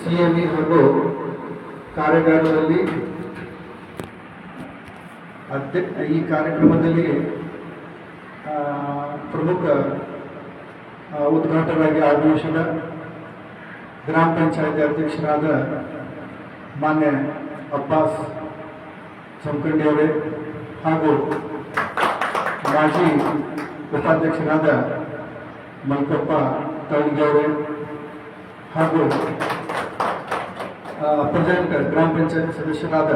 CME ಹಾಗೂ ಕಾರ್ಯಾಗಾರದಲ್ಲಿ ಈ ಕಾರ್ಯಕ್ರಮದಲ್ಲಿ ಪ್ರಮುಖ ಉದ್ಘಾಟಕರಾಗಿ ಆಗಮಿಸಿದ ಗ್ರಾಮ ಪಂಚಾಯತಿ ಅಧ್ಯಕ್ಷರಾದ ಮಾನ್ಯ ಅಬ್ಬಾಸ್ ಚಮಕಂಡಿ ಅವರೇ ಹಾಗೂ ಮಾಜಿ ಉಪಾಧ್ಯಕ್ಷರಾದ ಮಲ್ಕಪ್ಪ ತಳಗಿ ಅವರೇ ಹಾಗೂ ಪ್ರೆಸಿಡೆಂಟ್ ಗ್ರಾಮ ಪಂಚಾಯತ್ ಸದಸ್ಯರಾದ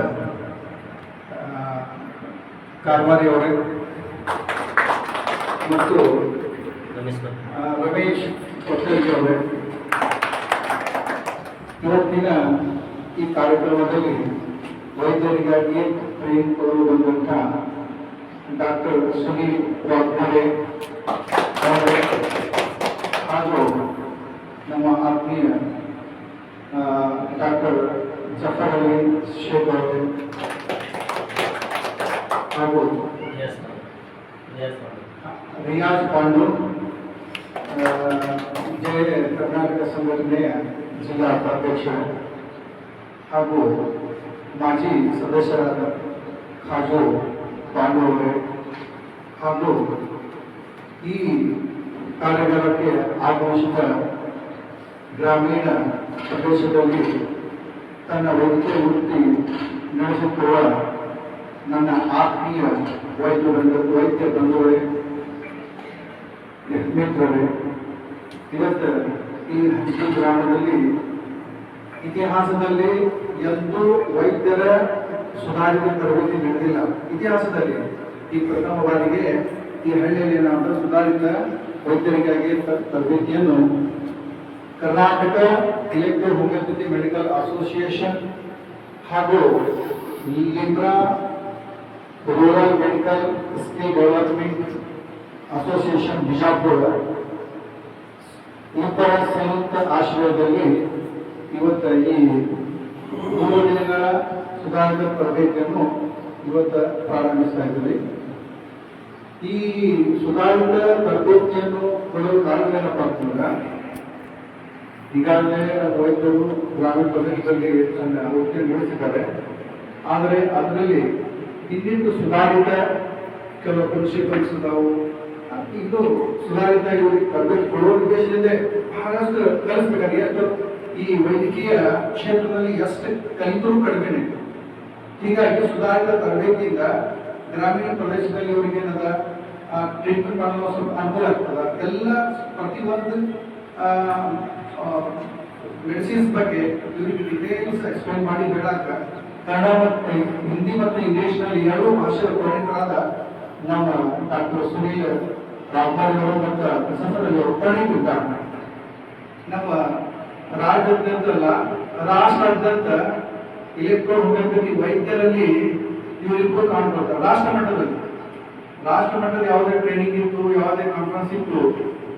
ಕಾರ್ವಾರಿ ಅವರೇ ಮತ್ತು ರಮೇಶ್ ಕೊಟ್ಟಲ್ಗಿ ಅವರೇ, ಇವತ್ತಿನ ಈ ಕಾರ್ಯಕ್ರಮದಲ್ಲಿ ವೈದ್ಯರಿಗಾಗಿ ಟ್ರೈನಿಂಗ್ ಕೊಡಲು ಬಂದಂಥ ಡಾಕ್ಟರ್ ಸುನೀಲ್ ವಾಗ್ಮರೆ ಅವರೇ ಹಾಗೂ ನಮ್ಮ ಆತ್ಮೀಯ ಡಾಕ್ಟರ್ ಜಫರ್ ಅಲಿ ಶೇಖ್ ಅವರೇ ಹಾಗೂ ರಿಯಾಜ್ ಪಾಂಡು ಜಯ ಕರ್ನಾಟಕ ಸಂಘಟನೆಯ ಜಿಲ್ಲಾ ಉಪಾಧ್ಯಕ್ಷರು ಹಾಗೂ ಮಾಜಿ ಸದಸ್ಯರಾದ ಖಾಜು ಪಾಂಡು ಅವರೇ ಹಾಗೂ ಈ ಕಾರ್ಯಾಗಾರಕ್ಕೆ ಆಗಮಿಸಿದ ಗ್ರಾಮೀಣ ಪ್ರದೇಶದಲ್ಲಿ ತನ್ನ ವೈದ್ಯಕೀಯ ವೃತ್ತಿ ನಡೆಸುತ್ತಿರುವ ನನ್ನ ಆತ್ಮೀಯ ವೈದ್ಯ ಬಂಧುಗಳೇ, ಮಿತ್ರರೇ, ಇವತ್ತು ಈ ಹಂಚಿ ಗ್ರಾಮದಲ್ಲಿ ಇತಿಹಾಸದಲ್ಲಿ ಎಂದೂ ವೈದ್ಯರ ಸುಧಾರಿತ ತರಬೇತಿ ನಡೆದಿಲ್ಲ. ಇತಿಹಾಸದಲ್ಲಿ ಈ ಪ್ರಥಮ ಬಾರಿಗೆ ಈ ಹಳ್ಳಿಯಲ್ಲಿ ಏನಾದರೂ ಸುಧಾರಿತ ವೈದ್ಯರಿಗಾಗಿ ತರಬೇತಿಯನ್ನು Karnataka electro homoeopathy medical association ಹಾಗೂ libra rural medical skill development association Bijapur ಇಬ್ಬರ ಸಂಯುಕ್ತ ಆಶ್ರಯದಲ್ಲಿ ಇವತ್ತು ಈ 3 ದಿನಗಳ ಸುಧಾರಿತ ತರಬೇತಿಯನ್ನು ಇವತ್ತು ಪ್ರಾರಂಭಿಸ್ತಾ ಇದ್ದೀವಿ. ಈ ಸುಧಾರಿತ ತರಬೇತಿಯನ್ನು ಕೊಡಲು ಕಾರಣ ಏನಪ್ಪ ಅಂತಂದ್ರೆ, ಈಗಾಗಲೇ ವೈದ್ಯರು ಗ್ರಾಮೀಣ ಪ್ರದೇಶದಲ್ಲಿ ತನ್ನ ವೃತ್ತಿ ನಡೆಸಿದ್ದಾರೆ. ಆದರೆ ಅದರಲ್ಲಿ ಇನ್ನಿಂದು ಸುಧಾರಿತ ಕೆಲವು ಪ್ರಿನ್ಸಿಪಲ್ಸ್ ಇದಾವು. ಇದು ಸುಧಾರಿತ ಇವರಿಗೆ ತರಬೇತಿ ಕೊಡುವ ಉದ್ದೇಶದಿಂದ ಬಹಳಷ್ಟು ಕಲಿಸ್ಬೇಕಾಗಿದೆ. ಈ ವೈದ್ಯಕೀಯ ಕ್ಷೇತ್ರದಲ್ಲಿ ಎಷ್ಟು ಕಲಿತರೂ ಕಡಿಮೆ. ಹೀಗಾಗಿ ಸುಧಾರಿತ ತರಬೇತಿಯಿಂದ ಗ್ರಾಮೀಣ ಪ್ರದೇಶದಲ್ಲಿ ಇವರಿಗೆ ಏನದ ಟ್ರೀಟ್ಮೆಂಟ್ ಮಾಡಲು ಸ್ವಲ್ಪ ಅನುಕೂಲ ಆಗ್ತದ. ಎಲ್ಲ ಪ್ರತಿಯೊಂದು ಮೆಡಿಸಿನ್ಸ್ ಬಗ್ಗೆ ಇವರಿಗೆ ಡಿಟೇಲ್ಸ್ ಎಕ್ಸ್ಪ್ಲೈನ್ ಮಾಡಿ ಹೇಳಾಕ ಕನ್ನಡ ಮತ್ತು ಹಿಂದಿ ಮತ್ತು ಇಂಗ್ಲಿಷ್ನಲ್ಲಿ 2 ಭಾಷೆಯ ಪರಿಣಿತರಾದ ನಮ್ಮ ಡಾಕ್ಟರ್ ಸುನೀಲ್ ರಾಮ್ಪಾಲ್ ಅವರು ಮತ್ತು ಪ್ರಶಂಸದಲ್ಲಿ ಅವರು ಪರಿಣಿತಿದ್ದಾರೆ. ನಮ್ಮ ರಾಜ್ಯಾದ್ಯಂತ ಅಲ್ಲ, ರಾಷ್ಟ್ರಾದ್ಯಂತ ಎಲೆಕ್ಟ್ರೋ ಹೋಮಿಯೋಪತಿ ವೈದ್ಯರಲ್ಲಿ ಇವರಿಬ್ಬರು ಕಾಣ್ಕೊಳ್ತಾರೆ. ರಾಷ್ಟ್ರ ಮಟ್ಟದ ಯಾವುದೇ ಟ್ರೈನಿಂಗ್ ಇತ್ತು, ಯಾವುದೇ ಕಾನ್ಫರೆನ್ಸ್ ಇತ್ತು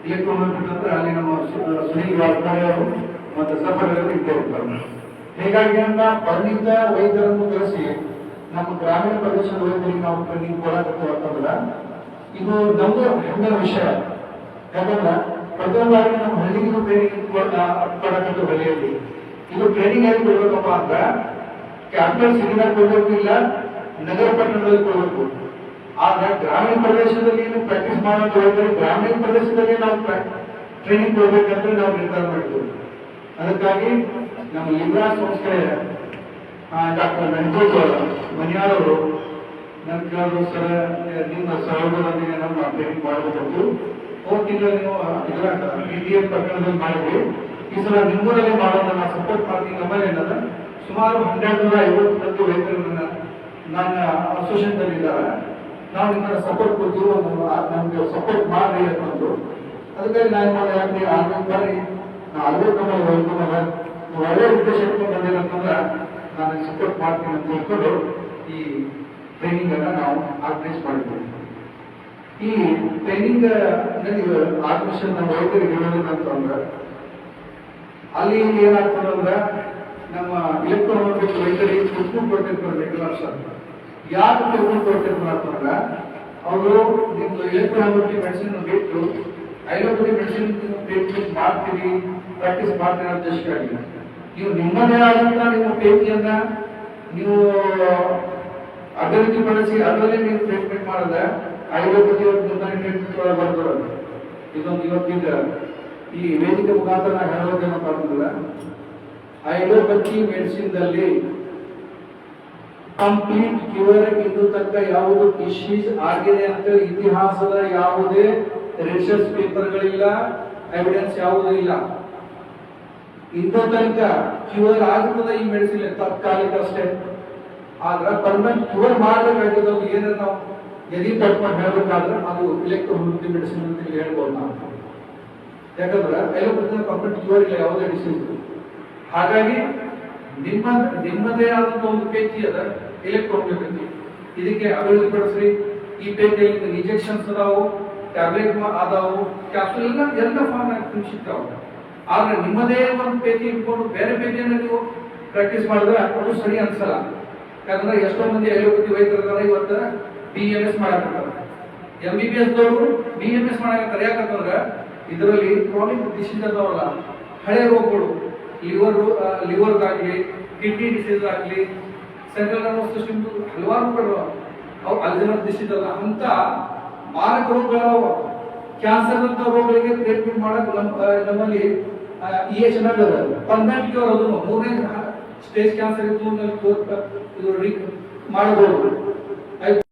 ಎಲೆಕ್ಟ್ರೋ ಹೋಮಿಯೋಪತಿ ಅಂದ್ರೆ ಅಲ್ಲಿ ನಮ್ಮ ಸುನೀಲ್ ರಾಮ್ಪಾಲ್ ಅವರು ಮತ್ತು ಸಫರ್ ಇದ್ದೇ ಇರ್ತಾರೆ. ಹೀಗಾಗಿ ಪರಿಣಿತ ವೈದ್ಯರನ್ನು ಕಳಿಸಿ ನಮ್ಮ ಗ್ರಾಮೀಣ ಪ್ರದೇಶದ ವೈದ್ಯರಿಗೆ ನಾವು ಟ್ರೈನಿಂಗ್ ಕೊಡಾಕತ್ತಂದ್ರೆ ಇದು ನಮ್ದು ಹೆಮ್ಮೆಯ ವಿಷಯ. ಯಾಕಂದ್ರೆ ಪ್ರಥಮ ಬಾರಿಗೆ ನಮ್ಮ ಹಳ್ಳಿಗೂ ಟ್ರೈನಿಂಗ್ ಕೊಡಕತ್ತು ಹಳ್ಳಿಯಲ್ಲಿ. ಇದು ಟ್ರೈನಿಂಗ್ ಹೇಗೆ ಕೊಡ್ಬೇಕಪ್ಪ ಅಂದ್ರೆ ಕ್ಯಾಪಿಟಲ್ ಸಿಟಿನಾಗ ಕೊಡ್ಬೇಕಿಲ್ಲ, ನಗರ ಪಟ್ಟಣದಲ್ಲಿ ಕೊಡ್ಬೇಕು. ಆದ್ರೆ ಗ್ರಾಮೀಣ ಪ್ರದೇಶದಲ್ಲಿ ಪ್ರಾಕ್ಟೀಸ್ ಮಾಡೋದು ವೈದ್ಯರು ಗ್ರಾಮೀಣ ಪ್ರದೇಶದಲ್ಲಿ ನಾವು ಟ್ರೈನಿಂಗ್ ಕೊಡ್ಬೇಕಂದ್ರೆ ನಾವು ನಿರ್ಧಾರ ಮಾಡಿದ್ವಿ. ಅದಕ್ಕಾಗಿ ನಮ್ಮ ಲಿಬ್ರಾ ಸಂಸ್ಥೆಯ ಡಾಕ್ಟರ್ ವೆಂಕಟೇಶ್ ಮನಿಯಾಳವರು ನನ್ನ ಕೇಳಿದ್ರು, ಸರ್ ನಿಮ್ಮ ಸಹಯೋಗದೊಂದಿಗೆ ನಾವು ಟ್ರೈನಿಂಗ್ ಮಾಡಬೇಕು. ಹೋದ ತಿಂಗಳು ನೀವು ಇದ್ರಾಗ BDM ಪ್ರಕರಣದಲ್ಲಿ ಮಾಡಿದ್ವಿ. ಈ ಸಲ ನಿಮ್ಮೂರಲ್ಲಿ ಮಾಡೋಣ, ನಾನು ಸಪೋರ್ಟ್ ಮಾಡ್ತೀನಿ. ನಮ್ಮಲ್ಲಿ ಏನದ ಸುಮಾರು 1250 ವೈದ್ಯರನ್ನ ನನ್ನ ಅಸೋಸಿಯೇಷನ್ ಇದ್ದಾರೆ. ನಾವು ನಿಮ್ಮನ್ನ ಸಪೋರ್ಟ್ ಕೊಡ್ತೀವಿ, ನಮ್ಗೆ ಸಪೋರ್ಟ್ ಮಾಡಿ ಅಂತಂದ್ರು. ಅದಕ್ಕಾಗಿ ನಾನು ಯಾಕೆ ಆನ್ಲೈನ್ ಬರ್ರಿ, ನಾವು ಒಳ್ಳೆ ಉದ್ದೇಶ ಇಟ್ಕೊಂಡು ಬಂದೇನಂತಂದ್ರೆ ನಾನು ಸಪೋರ್ಟ್ ಮಾಡ್ತೀನಿ ಅಂತ ಹೇಳ್ಕೊಂಡು ಈ ಟ್ರೈನಿಂಗ್ ಅನ್ನ ನಾವು ಆರ್ಗನೈಸ್ ಮಾಡಿದ್ವಿ. ಈ ಟ್ರೈನಿಂಗ್ ಆರ್ಗನೈಸೇಷನ್ ನಮ್ಮ ವೈದ್ಯರಿಗೆ ಹೇಳೋದಂತಂದ್ರೆ ಅಲ್ಲಿ ಏನಾಗ್ತದಂದ್ರೆ ನಮ್ಮ ಎಲೆಕ್ಟ್ರೋ ಹೋಮಿಯೋಪತಿ ವೈದ್ಯರಿಗೆ ತಿಳ್ಕೊಂಡು ಕೊಡ್ತಿರ್ತಾರೆ ಮೆಡಿಕಲ್ ಆಫೀಸರ್. ಯಾರು ತಿಳ್ಕೊಂಡು ಕೊಡ್ತಿರ್ತಾರೆ ಅಂತಂದ್ರೆ ಅವರು ನಿಮ್ದು ಎಲೆಕ್ಟ್ರೋ ಹೋಮಿಯೋಪತಿ ಮೆಡಿಸಿನ್ ಬಿಟ್ಟು ಐಲೋಪತಿ ಮೆಡಿಸಿನ್ ಟ್ರೀಟ್ಮೆಂಟ್ ಮಾಡ್ತೀವಿ, ಪ್ರಾಕ್ಟೀಸ್ ಮಾಡ್ತೀನಿ ಅಂತ ನೀವು ನಿಮ್ಮದೇ ಆದಂತ ನಿಮ್ಮ ಪೇಚಿಯನ್ನ ನೀವು ಅಭಿವೃದ್ಧಿಪಡಿಸಿ ಅದರಲ್ಲೇ ನೀವು ಟ್ರೀಟ್ಮೆಂಟ್ ಮಾಡಿದ್ರೆ ಆಯುರ್ವೇದಿಕ್ ಟ್ರೀಟ್ಮೆಂಟ್ ಒಳಗೆ ಬರ್ತದೆ. ಇದೊಂದು ಇವತ್ತಿಂದ ಈ ವೇದಿಕೆ ಮುಖಾಂತರ ನಾವು ಹೇಳೋದೇನಪ್ಪ ಅಂತಂದ್ರೆ ಆಯುರ್ವೇದಿ ಮೆಡಿಸಿನ್ದಲ್ಲಿ ಕಂಪ್ಲೀಟ್ ಕ್ಯೂರ್ ಇನ್ನು ತನಕ ಯಾವುದು ಡಿಸೀಸ್ ಆಗಿದೆ ಅಂತ ಇತಿಹಾಸದ ಯಾವುದೇ ರಿಸರ್ಚ್ ಪೇಪರ್ಗಳಿಲ್ಲ, ಎವಿಡೆನ್ಸ್ ಯಾವುದೂ ಇಲ್ಲ. ಇಂದು ತನಕ ಕ್ಯೂರ್ ಆಗ್ತದೆ ಈ ಮೆಡಿಸಿನ್ ತಾತ್ಕಾಲಿಕ ಅಷ್ಟೇ. ಆದ್ರೆ ಪರ್ಮನೆಂಟ್ ಕ್ಯೂರ್ ಮಾಡಬೇಕಾಗಿದ್ದು ಏನಾದ್ರು ನಾವು ಎದಿ ತಟ್ಕೊಂಡು ಹೇಳ್ಬೇಕಾದ್ರೆ ಅದು ಎಲೆಕ್ಟ್ರೋಮುಲ್ಟಿ ಮೆಡಿಸಿನ್ ಅಂತ ಹೇಳ್ಬೋದು ನಾವು. ಯಾಕಂದ್ರೆ ಎಲೋಪತಿ ಪರ್ಮನೆಂಟ್ ಕ್ಯೂರ್ ಇಲ್ಲ ಯಾವುದೇ ಡಿಸೀಸ್. ಹಾಗಾಗಿ ನಿಮ್ಮದೇ ಆದಂತ ಒಂದು ಪೇಜಿ ಅದ ಎಲೆಕ್ಟ್ರೋಮುಲ್ಟಿ, ಇದಕ್ಕೆ ಅಭಿವೃದ್ಧಿಪಡಿಸ್ರಿ. ಈ ಪೇಜಿಯಲ್ಲಿ ಇಂಜೆಕ್ಷನ್ಸ್ ಅದಾವು, ಟ್ಯಾಬ್ಲೆಟ್ ಅದಾವು, ಕ್ಯಾಪ್ಸೂಲ್ ಎಲ್ಲ ಫಾರ್ಮ್ ಸಿಗ್ತಾವ. ಆದ್ರೆ ನಿಮ್ಮದೇ ಒಂದು ಪೇಜಿ ಇಟ್ಕೊಂಡು ಬೇರೆ ಪೇಜಿಯನ್ನು ನೀವು ಪ್ರಾಕ್ಟೀಸ್ ಮಾಡಿದ್ರೆ ಅದು ಸರಿ ಅನ್ಸಲ್ಲ. ಯಾಕಂದ್ರೆ ಎಷ್ಟೋ ಮಂದಿ ಅಲೋಪತಿ ವೈದ್ಯರ ಇವತ್ತು BMS ಮಾಡಾಕತ್ತಾರೆ, MBBS ದವರು BMS ಮಾಡಾಕತ್ತಾರೆ. ಯಾಕಂತಂದ್ರೆ ಇದರಲ್ಲಿ ಕ್ರಾನಿಕ್ ಡಿಸೀಸ್ ಅದಾವಲ್ಲ, ಹಳೆ ರೋಗಗಳು, ಲಿವರ್ಗಾಗ್ಲಿ, ಕಿಡ್ನಿ ಡಿಸೀಸ್ ಆಗಲಿ, ಸೆಂಟ್ರಲ್ ನರ್ವಸ್ ಸಿಸ್ಟಮ್ ಹಲವಾರು ರೋಗಗಳು ಅವು ಅಲ್ಝೈಮರ್ ಡಿಸೀಸ್ ಅಲ್ಲ ಅಂತ ಮಾರಕ ರೋಗಗಳವ. ಕ್ಯಾನ್ಸರ್ ಅಂತ ರೋಗಗಳಿಗೆ ಟ್ರೀಟ್ಮೆಂಟ್ ಮಾಡಕ್ ನಮ್ಮಲ್ಲಿ ಚೆನ್ನಾಗಿ ಪರ್ಮನೆಂಟ್ ಕ್ಯೂರ್ ಅದು 3ನೇ ಸ್ಟೇಜ್ ಕ್ಯಾನ್ಸರ್ ಇತ್ತು ಇದು ಮಾಡಬಹುದು.